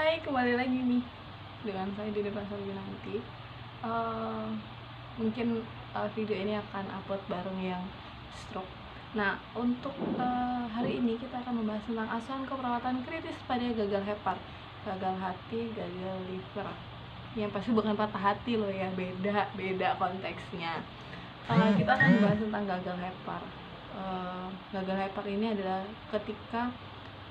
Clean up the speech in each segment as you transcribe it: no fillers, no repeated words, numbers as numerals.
Hai, kembali lagi nih dengan saya di depan nanti. Eh, Mungkin video ini akan upload bareng yang stroke. Nah, untuk hari ini kita akan membahas tentang asuhan keperawatan kritis pada gagal hepar, gagal hati, gagal liver. Yang pasti bukan patah hati loh ya, beda konteksnya. Kita akan membahas tentang gagal hepar. Gagal hepar ini adalah ketika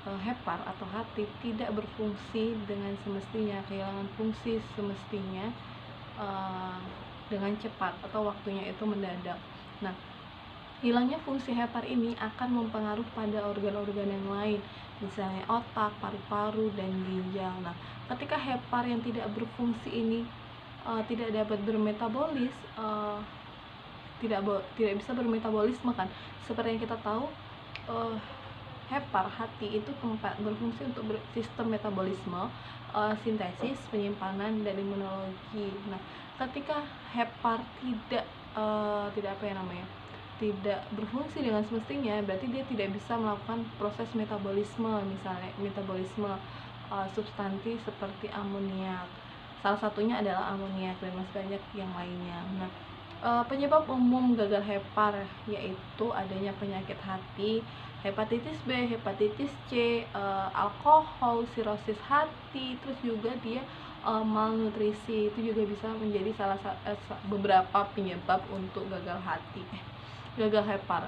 hepar atau hati tidak berfungsi dengan semestinya, kehilangan fungsi semestinya dengan cepat atau waktunya itu mendadak. Nah, hilangnya fungsi hepar ini akan mempengaruhi pada organ-organ yang lain, misalnya otak, paru-paru, dan ginjal. Nah, ketika hepar yang tidak berfungsi ini tidak dapat bermetabolis, tidak bisa bermetabolisme kan, seperti yang kita tahu, hepar hati itu tempat berfungsi untuk sistem metabolisme, sintesis, penyimpanan, dan imunologi. Nah, ketika hepar tidak berfungsi dengan semestinya, berarti dia tidak bisa melakukan proses metabolisme, misalnya metabolisme substansi seperti amoniak. Salah satunya adalah amoniak dan masih banyak yang lainnya. Nah, penyebab umum gagal hepar yaitu adanya penyakit hati, hepatitis B, hepatitis C, alkohol, sirosis hati, terus juga dia malnutrisi. Itu juga bisa menjadi beberapa penyebab untuk gagal hati, gagal hepar.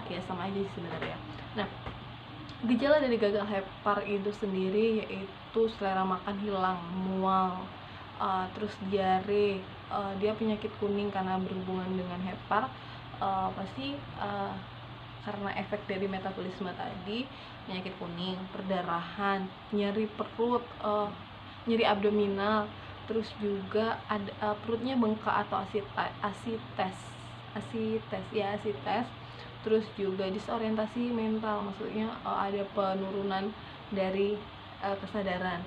Ya sama aja sebenarnya. Nah, gejala dari gagal hepar itu sendiri yaitu selera makan hilang, mual, terus diare, dia penyakit kuning karena berhubungan dengan hepar, pasti karena efek dari metabolisme tadi, penyakit kuning, perdarahan, nyeri perut, nyeri abdominal, terus juga ada perutnya bengkak atau asites, terus juga disorientasi mental, maksudnya ada penurunan dari kesadaran.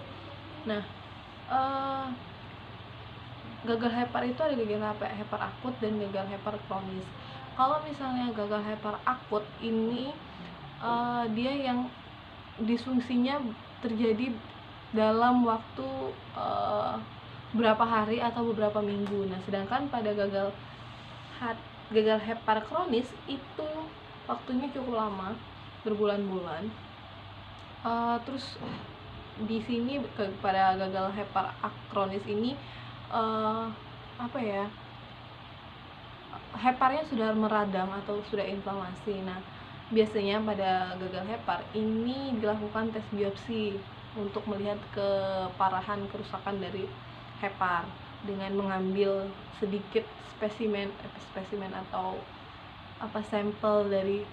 Nah, gagal hepar itu ada gagal hepar akut dan gagal hepar kronis. Kalau misalnya gagal hepar akut ini dia yang disfungsinya terjadi dalam waktu berapa hari atau beberapa minggu. Nah, sedangkan pada gagal hepar kronis itu waktunya cukup lama, berbulan-bulan. Terus di sini pada gagal hepar kronis ini heparnya sudah meradang atau sudah inflamasi. Nah, biasanya pada gagal hepar ini dilakukan tes biopsi untuk melihat keparahan kerusakan dari hepar dengan mengambil sedikit spesimen atau sampel dari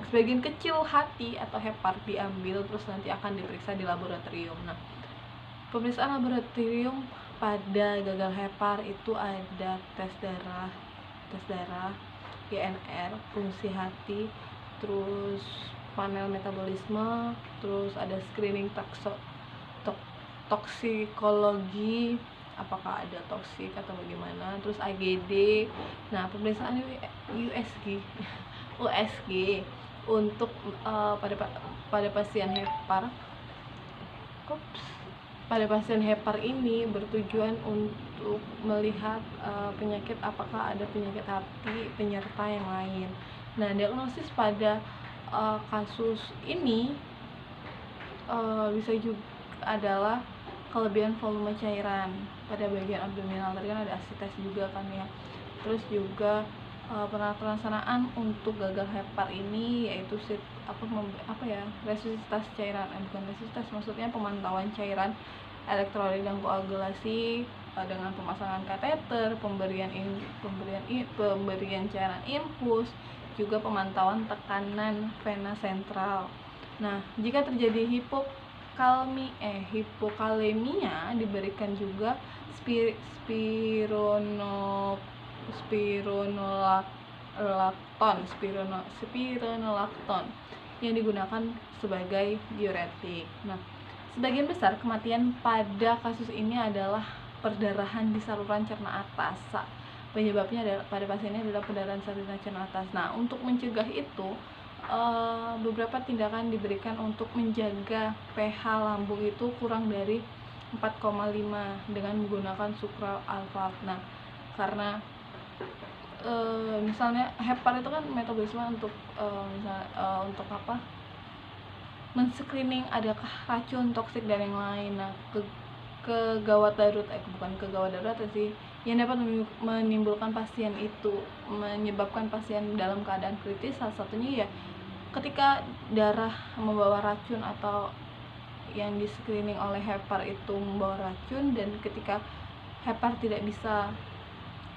sebagian kecil hati atau hepar, diambil terus nanti akan diperiksa di laboratorium. Nah, pemeriksaan laboratorium pada gagal hepar itu ada tes darah, INR, fungsi hati, terus panel metabolisme, terus ada screening toksikologi, apakah ada toksik atau bagaimana, terus AGD. Nah, pemeriksaan USG untuk pada pasien hepar. Pada pasien hepar ini bertujuan untuk melihat penyakit, apakah ada penyakit hati penyerta yang lain. Nah, diagnosis pada kasus ini bisa juga adalah kelebihan volume cairan pada bagian abdominal. Tadi kan ada asites juga kan ya. Terus juga pelaksanaan untuk gagal hepar ini yaitu resusitasi cairan, bukan resusitasi, maksudnya pemantauan cairan, elektrolit dan koagulasi dengan pemasangan kateter, pemberian cairan infus, juga pemantauan tekanan vena sentral. Nah, jika terjadi hipokalemia diberikan juga spironolakton yang digunakan sebagai diuretik. Nah, sebagian besar kematian pada kasus ini adalah perdarahan di saluran cerna atas. Penyebabnya pada pasien ini adalah perdarahan saluran cerna atas. Nah, untuk mencegah itu beberapa tindakan diberikan untuk menjaga pH lambung itu kurang dari 4,5 dengan menggunakan sucral alfalfa. Nah, karena misalnya hepar itu kan metabolisme untuk untuk apa? Men-screening adakah racun, toksik dan yang lain. Nah, kegawat darurat bukan kegawat darurat sih, yang dapat menimbulkan pasien itu, menyebabkan pasien dalam keadaan kritis, salah satunya ya ketika darah membawa racun atau yang di screening oleh hepar itu membawa racun, dan ketika hepar tidak bisa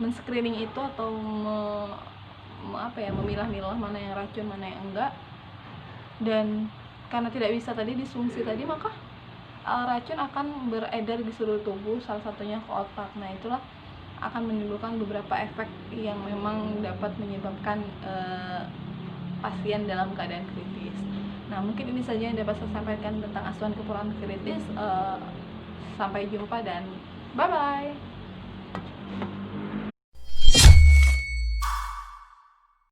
men-screening itu atau memilah-milah mana yang racun mana yang enggak, dan karena tidak bisa tadi disfungsi tadi, maka racun akan beredar di seluruh tubuh, salah satunya ke otak. Nah, itulah akan menimbulkan beberapa efek yang memang dapat menyebabkan pasien dalam keadaan kritis. Nah, mungkin ini saja yang dapat saya sampaikan tentang asuhan keperluan kritis. Sampai jumpa dan bye-bye.